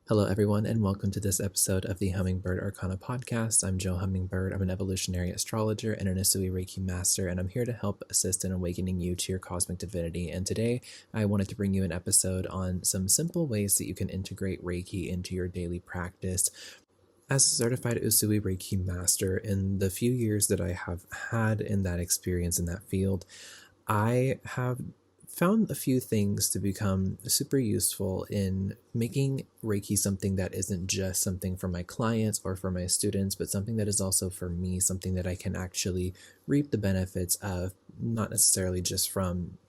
Hello, everyone, and welcome to this episode of the Hummingbird Arcana Podcast. I'm Jo Hummingbird. I'm an Evolutionary Astrologer and an Usui Reiki Master, and I'm here to help assist in awakening you to your cosmic divinity. And today, I wanted to bring you an episode on some simple ways that you can integrate Reiki into your daily practice. As a certified Usui Reiki Master, in the few years that I have had in that experience in that field, I have found a few things to become super useful in making Reiki something that isn't just something for my clients or for my students, but something that is also for me, something that I can actually reap the benefits of, not necessarily just from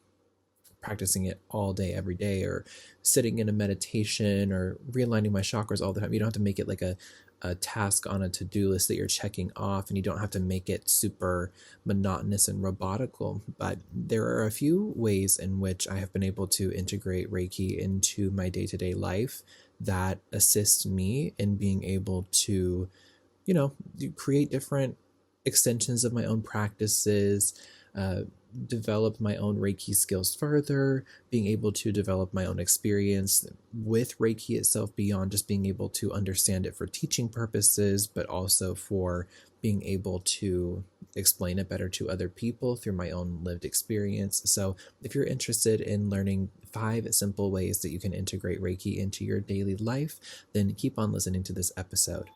practicing it all day, every day, or sitting in a meditation or realigning my chakras all the time. You don't have to make it like a task on a to-do list that you're checking off, and you don't have to make it super monotonous and robotical. But there are a few ways in which I have been able to integrate Reiki into my day-to-day life that assist me in being able to, create different extensions of my own practices, develop my own Reiki skills further, being able to develop my own experience with Reiki itself beyond just being able to understand it for teaching purposes, but also for being able to explain it better to other people through my own lived experience. So if you're interested in learning 5 simple ways that you can integrate Reiki into your daily life, then keep on listening to this episode.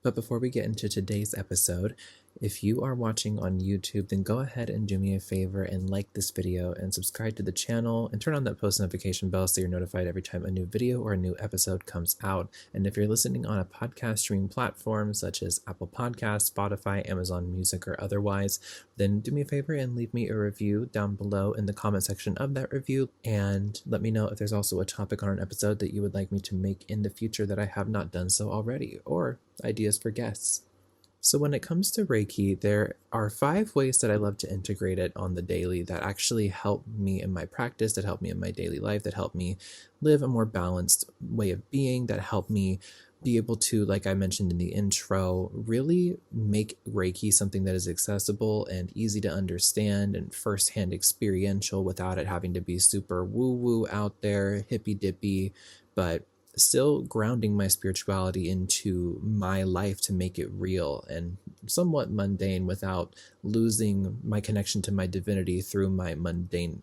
But before we get into today's episode, if you are watching on YouTube, then go ahead and do me a favor and like this video and subscribe to the channel and turn on that post notification bell so you're notified every time a new video or a new episode comes out. And if you're listening on a podcast stream platform such as Apple Podcasts, Spotify, Amazon Music, or otherwise, then do me a favor and leave me a review down below in the comment section of that review, and let me know if there's also a topic on an episode that you would like me to make in the future that I have not done so already, or ideas for guests. So when it comes to Reiki, there are 5 ways that I love to integrate it on the daily that actually help me in my practice, that help me in my daily life, that help me live a more balanced way of being, that help me be able to, like I mentioned in the intro, really make Reiki something that is accessible and easy to understand and firsthand experiential without it having to be super woo-woo out there, hippy-dippy, but still grounding my spirituality into my life to make it real and somewhat mundane without losing my connection to my divinity through my mundane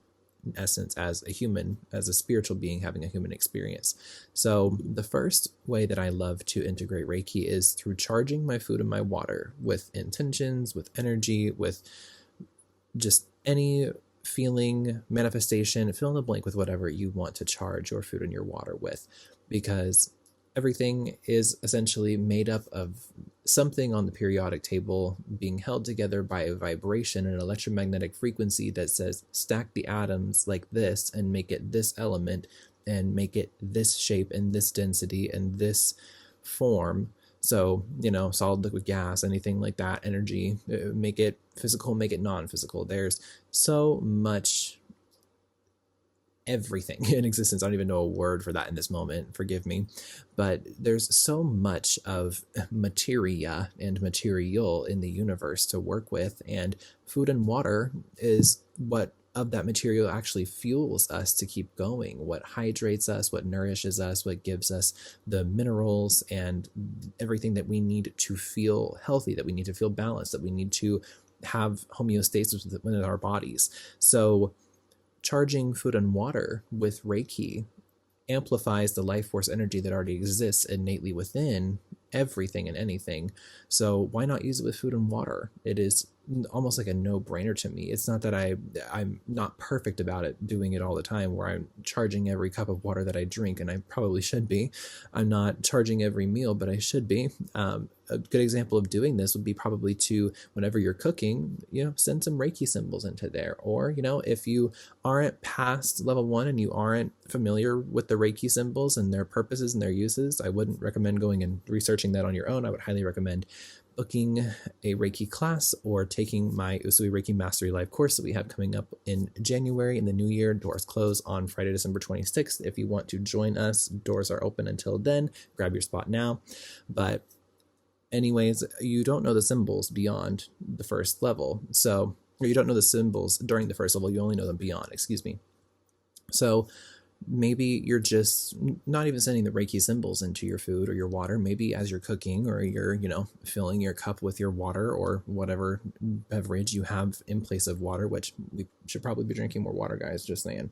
essence as a human, as a spiritual being having a human experience. So the first way that I love to integrate Reiki is through charging my food and my water with intentions, with energy, with just any feeling, manifestation, fill in the blank with whatever you want to charge your food and your water with, because everything is essentially made up of something on the periodic table being held together by a vibration, an electromagnetic frequency that says stack the atoms like this and make it this element and make it this shape and this density and this form. So, solid, liquid, gas, anything like that, energy, make it physical, make it non-physical. There's so much everything in existence. I don't even know a word for that in this moment, forgive me, but there's so much of materia and material in the universe to work with, and food and water is what of that material actually fuels us to keep going, what hydrates us, what nourishes us, what gives us the minerals and everything that we need to feel healthy, that we need to feel balanced, that we need to have homeostasis within our bodies. So charging food and water with Reiki amplifies the life force energy that already exists innately within everything and anything. So why not use it with food and water? It is almost like a no-brainer to me. It's not that I'm not perfect about it, doing it all the time, where I'm charging every cup of water that I drink, and I probably should be. I'm not charging every meal, but I should be. A good example of doing this would be probably to, whenever you're cooking, send some Reiki symbols into there. Or, if you aren't past level 1 and you aren't familiar with the Reiki symbols and their purposes and their uses, I wouldn't recommend going and researching that on your own. I would highly recommend booking a Reiki class or taking my Usui Reiki Mastery Live course that we have coming up in January in the new year. Doors close on Friday, December 26th. If you want to join us, doors are open until then. Grab your spot now. But Anyways, you don't know the symbols beyond the first level. So, or you don't know the symbols during the first level, you only know them beyond, excuse me. So maybe you're just not even sending the Reiki symbols into your food or your water. Maybe as you're cooking or you're, filling your cup with your water or whatever beverage you have in place of water, which we should probably be drinking more water, guys, just saying.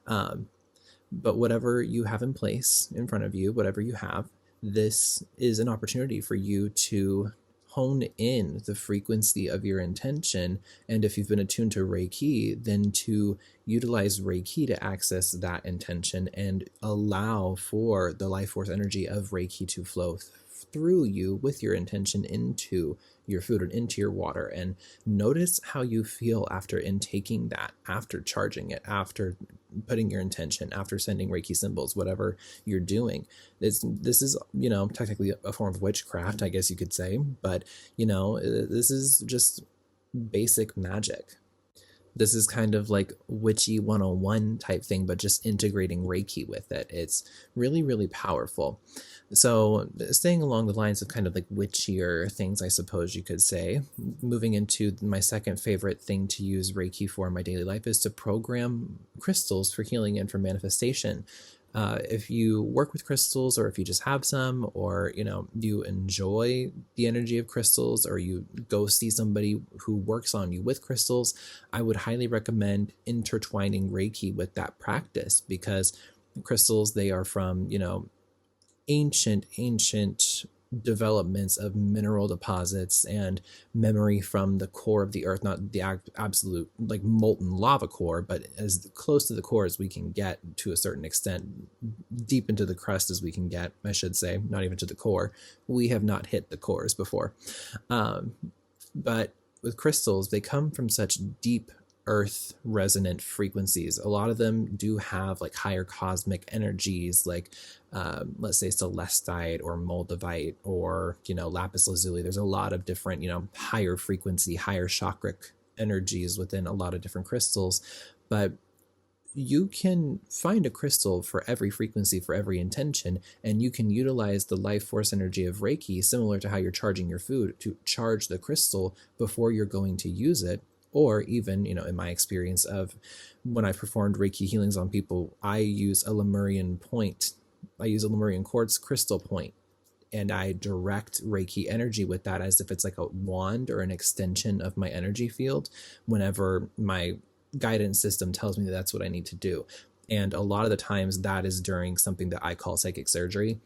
But whatever you have in place in front of you, whatever you have, this is an opportunity for you to hone in the frequency of your intention. And if you've been attuned to Reiki, then to utilize Reiki to access that intention and allow for the life force energy of Reiki to flow through you with your intention into your food and into your water. And notice how you feel after intaking that, after charging it, after putting your intention, after sending Reiki symbols, whatever you're doing. This is, technically a form of witchcraft, I guess you could say, but, this is just basic magic. This is kind of like witchy 101 type thing, but just integrating Reiki with it. It's really, really powerful. So staying along the lines of kind of like witchier things, I suppose you could say, moving into my second favorite thing to use Reiki for in my daily life is to program crystals for healing and for manifestation. If you work with crystals, or if you just have some, or, you enjoy the energy of crystals, or you go see somebody who works on you with crystals, I would highly recommend intertwining Reiki with that practice, because crystals, they are from, ancient developments of mineral deposits and memory from the core of the earth, not the absolute like molten lava core, but as close to the core as we can get, to a certain extent, deep into the crust as we can get, I should say, not even to the core. We have not hit the cores before. But with crystals, they come from such deep earth resonant frequencies. A lot of them do have like higher cosmic energies, like let's say celestite or moldavite or lapis lazuli. There's a lot of different higher frequency, higher chakric energies within a lot of different crystals. But you can find a crystal for every frequency, for every intention, and you can utilize the life force energy of Reiki, similar to how you're charging your food, to charge the crystal before you're going to use it. Or even, in my experience of when I performed Reiki healings on people, I use a Lemurian point. I use a Lemurian quartz crystal point, and I direct Reiki energy with that as if it's like a wand or an extension of my energy field whenever my guidance system tells me that that's what I need to do. And a lot of the times that is during something that I call psychic surgery.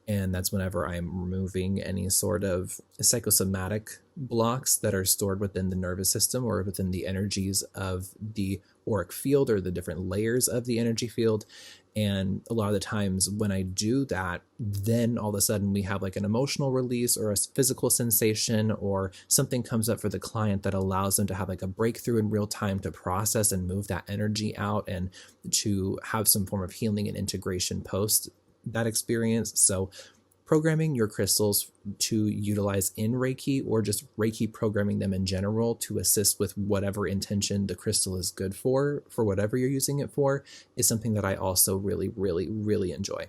And that's whenever I'm removing any sort of psychosomatic blocks that are stored within the nervous system or within the energies of the auric field or the different layers of the energy field. And a lot of the times when I do that, then all of a sudden we have like an emotional release or a physical sensation, or something comes up for the client that allows them to have like a breakthrough in real time to process and move that energy out and to have some form of healing and integration post that experience. So programming your crystals to utilize in Reiki, or just Reiki programming them in general to assist with whatever intention the crystal is good for whatever you're using it for, is something that I also really, really, really enjoy.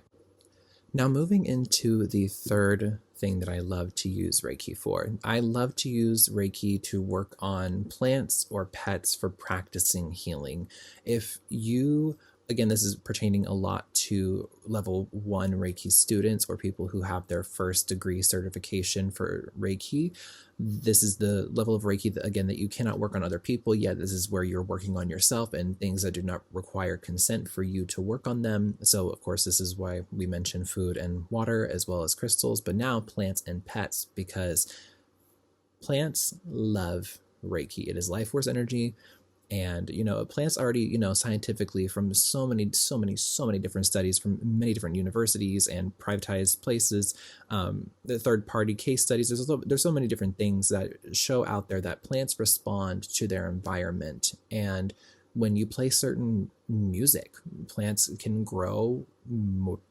Now, moving into the third thing that I love to use Reiki for. I love to use Reiki to work on plants or pets for practicing healing. Again, this is pertaining a lot to level 1 Reiki students or people who have their first degree certification for Reiki. This is the level of Reiki that you cannot work on other people yet. This is where you're working on yourself and things that do not require consent for you to work on them. So, of course, this is why we mention food and water as well as crystals, but now plants and pets, because plants love Reiki. It is life force energy. And, plants already, scientifically, from so many different studies from many different universities and privatized places, the third-party case studies, there's so many different things that show out there that plants respond to their environment. And when you play certain music, plants can grow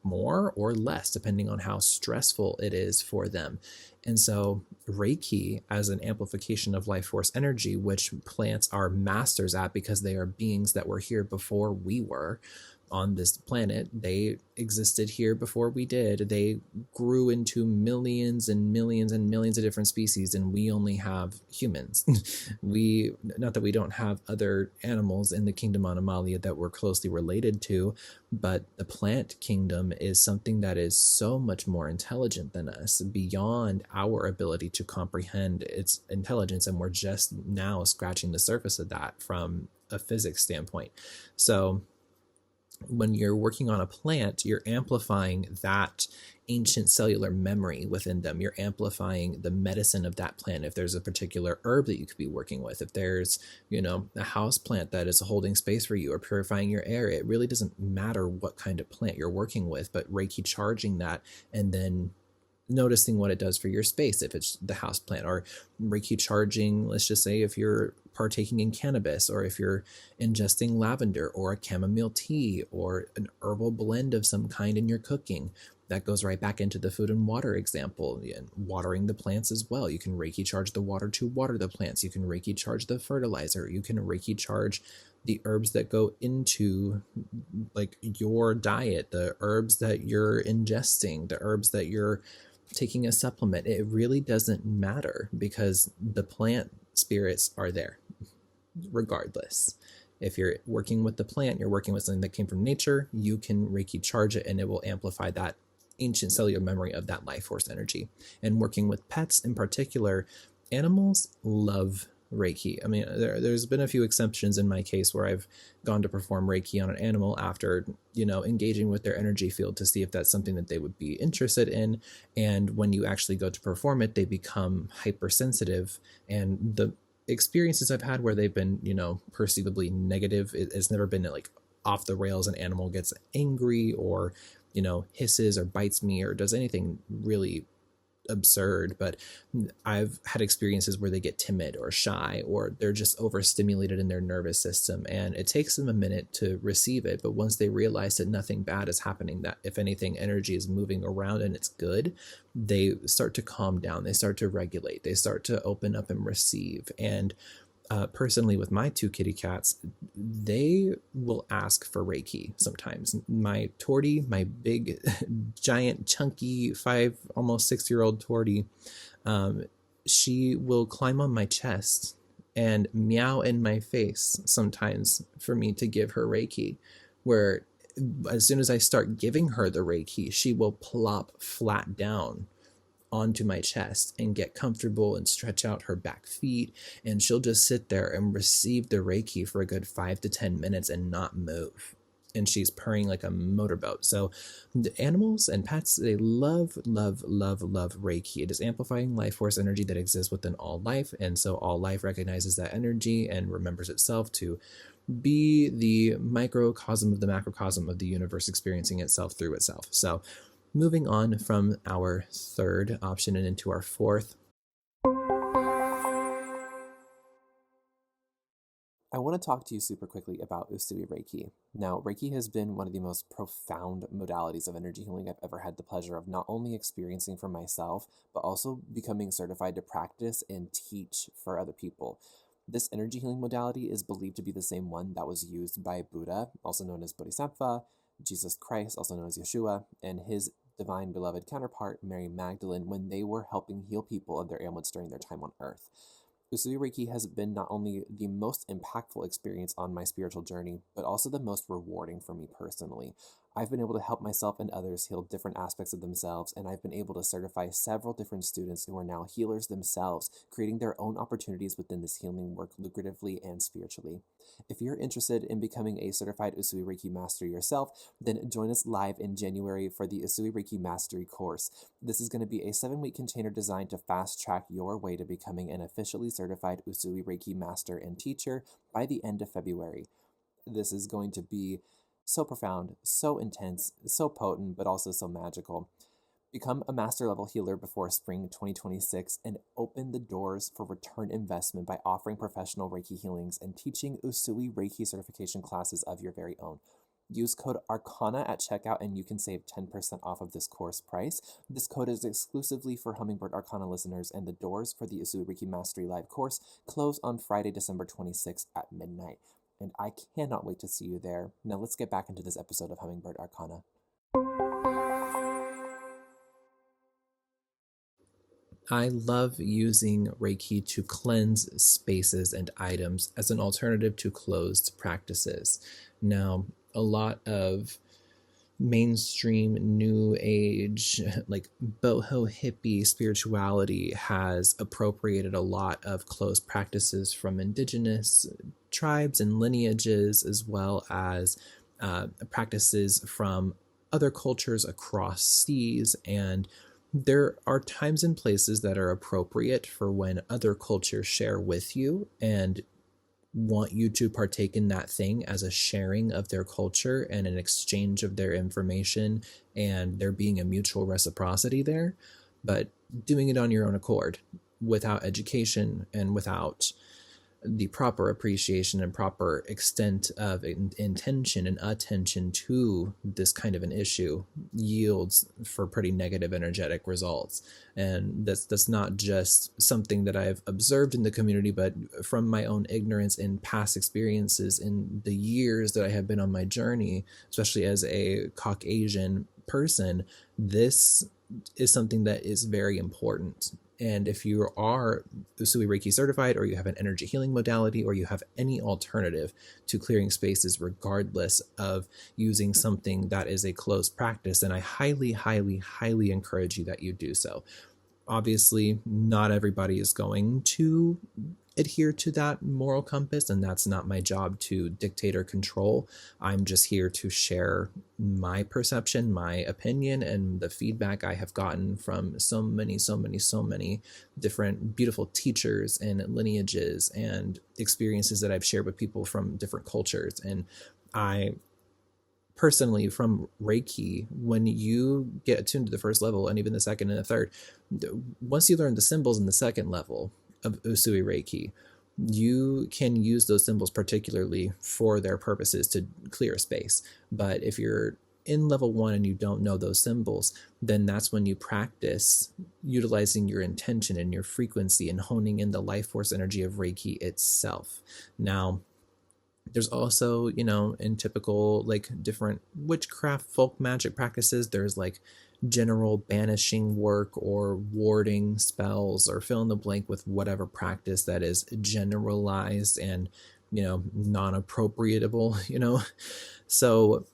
more or less depending on how stressful it is for them. And so Reiki, as an amplification of life force energy, which plants are masters at because they are beings that were here before we were, on this planet. They existed here before we did. They grew into millions and millions and millions of different species, and we only have humans. Not that we don't have other animals in the kingdom Animalia that we're closely related to, but the plant kingdom is something that is so much more intelligent than us, beyond our ability to comprehend its intelligence, and we're just now scratching the surface of that from a physics standpoint. So when you're working on a plant, you're amplifying that ancient cellular memory within them. You're amplifying the medicine of that plant. If there's a particular herb that you could be working with, if there's, a house plant that is holding space for you or purifying your air, it really doesn't matter what kind of plant you're working with, but Reiki charging that and then noticing what it does for your space, if it's the house plant, or Reiki charging, let's just say if you're partaking in cannabis, or if you're ingesting lavender or a chamomile tea or an herbal blend of some kind in your cooking. That goes right back into the food and water example, and watering the plants as well. You can Reiki charge the water to water the plants. You can Reiki charge the fertilizer. You can Reiki charge the herbs that go into like your diet, the herbs that you're ingesting, the herbs that you're taking a supplement. It really doesn't matter, because the plant spirits are there regardless. If you're working with the plant, you're working with something that came from nature, you can Reiki charge it and it will amplify that ancient cellular memory of that life force energy. And working with pets in particular, animals love Reiki. I mean, there's been a few exceptions in my case where I've gone to perform Reiki on an animal after, engaging with their energy field to see if that's something that they would be interested in. And when you actually go to perform it, they become hypersensitive. And the experiences I've had where they've been, perceivably negative, it's never been like off the rails. An animal gets angry or, hisses or bites me or does anything really absurd, but I've had experiences where they get timid or shy, or they're just overstimulated in their nervous system, and it takes them a minute to receive it. But once they realize that nothing bad is happening, that if anything, energy is moving around and it's good, they start to calm down, they start to regulate, they start to open up and receive. And personally, with my two kitty cats, they will ask for Reiki sometimes. My Tortie, my big, giant, chunky, almost 6-year-old Tortie, she will climb on my chest and meow in my face sometimes for me to give her Reiki, where as soon as I start giving her the Reiki, she will plop flat down onto my chest and get comfortable and stretch out her back feet, and she'll just sit there and receive the Reiki for a good 5 to 10 minutes and not move, and she's purring like a motorboat. So the animals and pets, they love Reiki. It is amplifying life force energy that exists within all life, and so all life recognizes that energy and remembers itself to be the microcosm of the macrocosm of the universe, experiencing itself through itself. So moving on from our third option and into our fourth. I want to talk to you super quickly about Usui Reiki. Now, Reiki has been one of the most profound modalities of energy healing I've ever had the pleasure of not only experiencing for myself, but also becoming certified to practice and teach for other people. This energy healing modality is believed to be the same one that was used by Buddha, also known as Bodhisattva, Jesus Christ, also known as Yeshua, and his divine beloved counterpart, Mary Magdalene, when they were helping heal people of their ailments during their time on earth. Usui Reiki has been not only the most impactful experience on my spiritual journey, but also the most rewarding for me personally. I've been able to help myself and others heal different aspects of themselves, and I've been able to certify several different students who are now healers themselves, creating their own opportunities within this healing work lucratively and spiritually. If you're interested in becoming a certified Usui Reiki master yourself, then join us live in January for the Usui Reiki Mastery course. This is going to be a 7-week container designed to fast track your way to becoming an officially certified Usui Reiki master and teacher by the end of February. This is going to be so profound, so intense, so potent, but also so magical. Become a master level healer before spring 2026 and open the doors for return investment by offering professional Reiki healings and teaching Usui Reiki certification classes of your very own. Use code ARCANA at checkout and you can save 10% off of this course price. This code is exclusively for Hummingbird Arcana listeners, and the doors for the Usui Reiki Mastery Live course close on Friday, December 26th at midnight. and I cannot wait to see you there. Now let's get back into this episode of Hummingbird Arcana. I love using Reiki to cleanse spaces and items as an alternative to closed practices. Now, a lot of mainstream new age, like boho hippie spirituality has appropriated a lot of closed practices from indigenous tribes and lineages, as well as practices from other cultures across seas. And there are times and places that are appropriate for when other cultures share with you and want you to partake in that thing as a sharing of their culture and an exchange of their information, and there being a mutual reciprocity there. But doing it on your own accord without education and without the proper appreciation and proper extent of intention and attention to this kind of an issue yields for pretty negative energetic results. And that's not just something that I've observed in the community, but from my own ignorance and past experiences in the years that I have been on my journey, especially as a Caucasian person. This is something that is very important. And if you are Usui Reiki certified, or you have an energy healing modality, or you have any alternative to clearing spaces, regardless of using something that is a closed practice, then I highly, highly, highly encourage you that you do so. Obviously, not everybody is going to adhere to that moral compass, and that's not my job to dictate or control. I'm just here to share my perception, my opinion, and the feedback I have gotten from so many different beautiful teachers and lineages and experiences that I've shared with people from different cultures. And I personally, from Reiki, when you get attuned to the first level and even the second and the third, once you learn the symbols in the second level of Usui Reiki, you can use those symbols particularly for their purposes to clear a space. But if you're in level 1 and you don't know those symbols, then that's when you practice utilizing your intention and your frequency and honing in the life force energy of Reiki itself. Now, there's also, in typical different witchcraft folk magic practices, there's general banishing work or warding spells, or fill in the blank with whatever practice that is generalized and non-appropriatable. So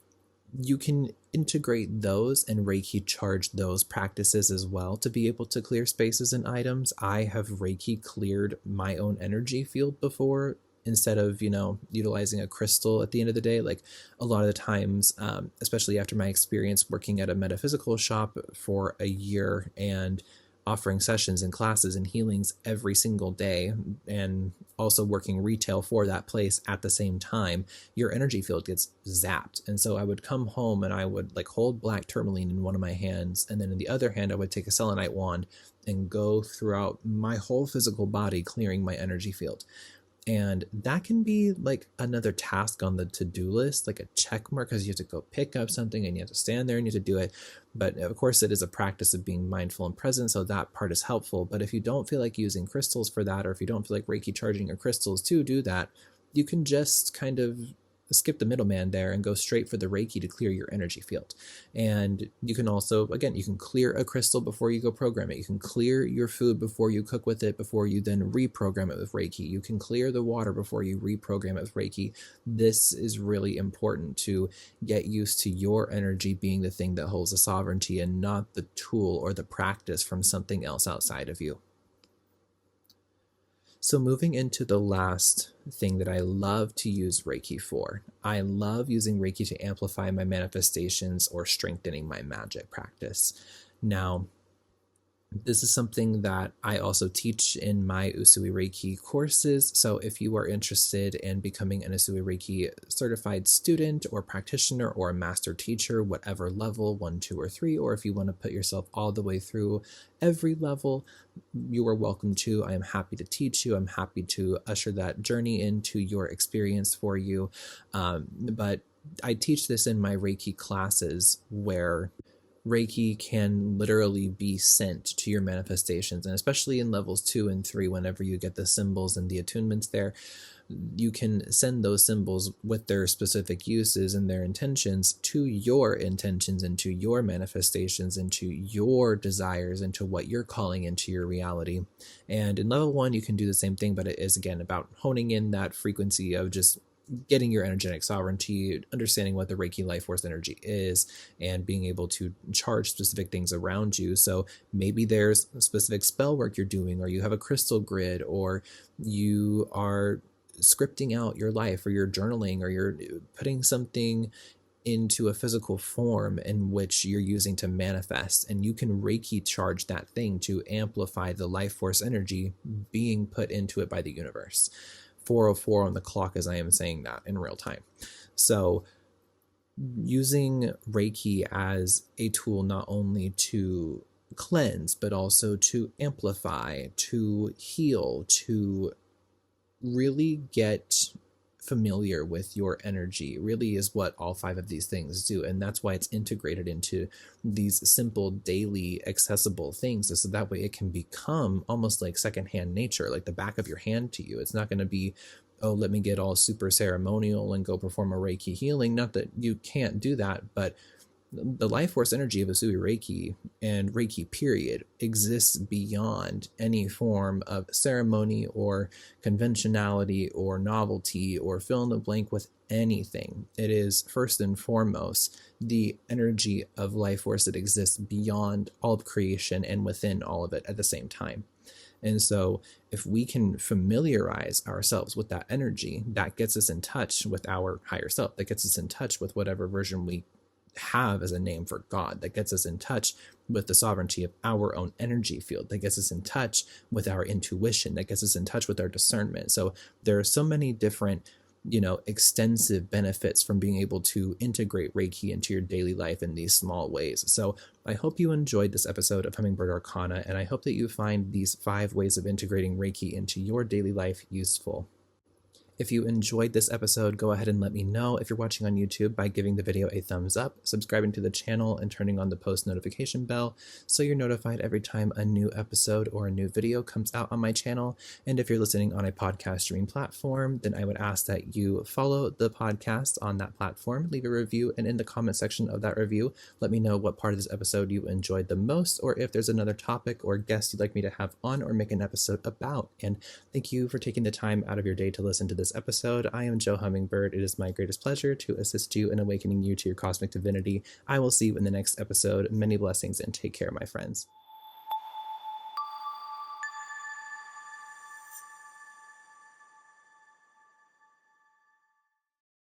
you can integrate those and Reiki charge those practices as well to be able to clear spaces and items. I have Reiki cleared my own energy field before, instead of, utilizing a crystal at the end of the day. Like a lot of the times, especially after my experience working at a metaphysical shop for a year and offering sessions and classes and healings every single day, and also working retail for that place at the same time, your energy field gets zapped. And so I would come home and I would hold black tourmaline in one of my hands, and then in the other hand I would take a selenite wand and go throughout my whole physical body clearing my energy field. And that can be another task on the to-do list, like a check mark, because you have to go pick up something and you have to stand there and you have to do it. But of course, it is a practice of being mindful and present, so that part is helpful. But if you don't feel like using crystals for that, or if you don't feel like Reiki charging your crystals to do that, you can just kind of skip the middleman there and go straight for the Reiki to clear your energy field. And you can also, again, you can clear a crystal before you go program it. You can clear your food before you cook with it, before you then reprogram it with Reiki. You can clear the water before you reprogram it with Reiki. This is really important to get used to your energy being the thing that holds the sovereignty and not the tool or the practice from something else outside of you. So moving into the last thing that I love to use Reiki for, I love using Reiki to amplify my manifestations or strengthening my magic practice. Now, this is something that I also teach in my Usui Reiki courses. So if you are interested in becoming an Usui Reiki certified student or practitioner or a master teacher, whatever level, 1, 2, or 3, or if you want to put yourself all the way through every level, you are welcome to. I am happy to teach you. I'm happy to usher that journey into your experience for you. But I teach this in my Reiki classes, where Reiki can literally be sent to your manifestations, and especially in levels 2 and 3, whenever you get the symbols and the attunements there, you can send those symbols with their specific uses and their intentions to your intentions and to your manifestations and to your desires and to what you're calling into your reality. And in level 1, you can do the same thing, but it is again about honing in that frequency of just getting your energetic sovereignty, understanding what the Reiki life force energy is, and being able to charge specific things around you. So maybe there's a specific spell work you're doing, or you have a crystal grid, or you are scripting out your life, or you're journaling, or you're putting something into a physical form in which you're using to manifest, and you can Reiki charge that thing to amplify the life force energy being put into it by the universe. 4:04 on the clock as I am saying that in real time. So using Reiki as a tool not only to cleanse, but also to amplify, to heal, to really get familiar with your energy really is what all 5 of these things do. And that's why it's integrated into these simple daily accessible things, so that way it can become almost like secondhand nature, like the back of your hand to you. It's not going to be, oh, let me get all super ceremonial and go perform a Reiki healing. Not that you can't do that, but the life force energy of Usui Reiki and Reiki period exists beyond any form of ceremony or conventionality or novelty or fill in the blank with anything. It is first and foremost the energy of life force that exists beyond all of creation and within all of it at the same time. And so if we can familiarize ourselves with that energy, that gets us in touch with our higher self, that gets us in touch with whatever version we have as a name for God, that gets us in touch with the sovereignty of our own energy field, that gets us in touch with our intuition, that gets us in touch with our discernment. So there are so many different, extensive benefits from being able to integrate Reiki into your daily life in these small ways. So I hope you enjoyed this episode of Hummingbird Arcana, and I hope that you find these 5 ways of integrating Reiki into your daily life useful. If you enjoyed this episode, go ahead and let me know if you're watching on YouTube by giving the video a thumbs up, subscribing to the channel, and turning on the post notification bell so you're notified every time a new episode or a new video comes out on my channel. And if you're listening on a podcast streaming platform, then I would ask that you follow the podcast on that platform, leave a review, and in the comment section of that review, let me know what part of this episode you enjoyed the most, or if there's another topic or guest you'd like me to have on or make an episode about. And thank you for taking the time out of your day to listen to this episode. I am Jo Hummingbird. It is my greatest pleasure to assist you in awakening you to your cosmic divinity. I will see you in the next episode. Many blessings and take care, my friends.